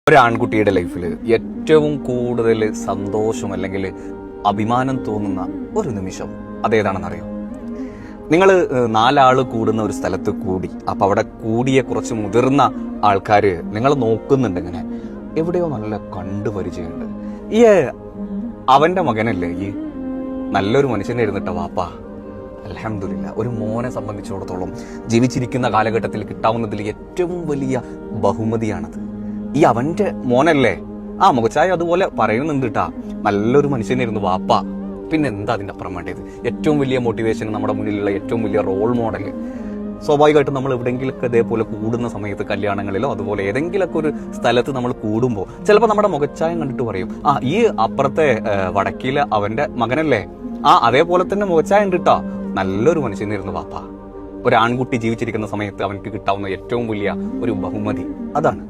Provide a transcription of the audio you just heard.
ഒരു ആൺകുട്ടിയുടെ ലൈഫിൽ ഏറ്റവും കൂടുതൽ സന്തോഷം അല്ലെങ്കിൽ അഭിമാനം തോന്നുന്ന ഒരു നിമിഷം അതേതാണെന്നറിയോ? നിങ്ങൾ 4 ആള് കൂടുന്ന ഒരു സ്ഥലത്ത് കൂടി, അപ്പൊ അവിടെ കൂടിയ കുറച്ച് മുതിർന്ന ആൾക്കാര് നിങ്ങൾ നോക്കുന്നുണ്ട്, ഇങ്ങനെ എവിടെയോ നല്ല കണ്ടുപരിചയമുണ്ട്. ഈ അവന്റെ മകനല്ലേ ഈ നല്ലൊരു മനുഷ്യനെ ഇരുന്നിട്ട വാപ്പാ. അൽഹംദുലില്ലാ, ഒരു മോനെ സംബന്ധിച്ചിടത്തോളം ജീവിച്ചിരിക്കുന്ന കാലഘട്ടത്തിൽ കിട്ടാവുന്നതിൽ ഏറ്റവും വലിയ ബഹുമതിയാണത്. ഈ അവന്റെ മോനല്ലേ, ആ മുഖച്ചായ അതുപോലെ പറയുന്നുണ്ട് കേട്ടാ, നല്ലൊരു മനുഷ്യനായിരുന്നു വാപ്പ. പിന്നെ എന്താ അതിന്റെ അപ്പുറം വേണ്ടത്? ഏറ്റവും വലിയ മോട്ടിവേഷൻ, നമ്മുടെ മുന്നിലുള്ള ഏറ്റവും വലിയ റോൾ മോഡൽ. സ്വാഭാവികമായിട്ടും നമ്മൾ എവിടെയെങ്കിലൊക്കെ ഇതേപോലെ കൂടുന്ന സമയത്ത്, കല്യാണങ്ങളിലോ അതുപോലെ ഏതെങ്കിലുമൊക്കെ ഒരു സ്ഥലത്ത് നമ്മൾ കൂടുമ്പോൾ ചിലപ്പോൾ നമ്മുടെ മുഖച്ചായം കണ്ടിട്ട് പറയും, ആ ഈ അപ്പുറത്തെ വടക്കിലെ അവന്റെ മകനല്ലേ, ആ അതേപോലെ തന്നെ മുഖച്ചായ ഉണ്ട് കേട്ടോ, നല്ലൊരു മനുഷ്യനായിരുന്നു വാപ്പ. ഒരു ആൺകുട്ടി ജീവിച്ചിരിക്കുന്ന സമയത്ത് അവനക്ക് കിട്ടാവുന്ന ഏറ്റവും വലിയ ഒരു ബഹുമതി അതാണ്.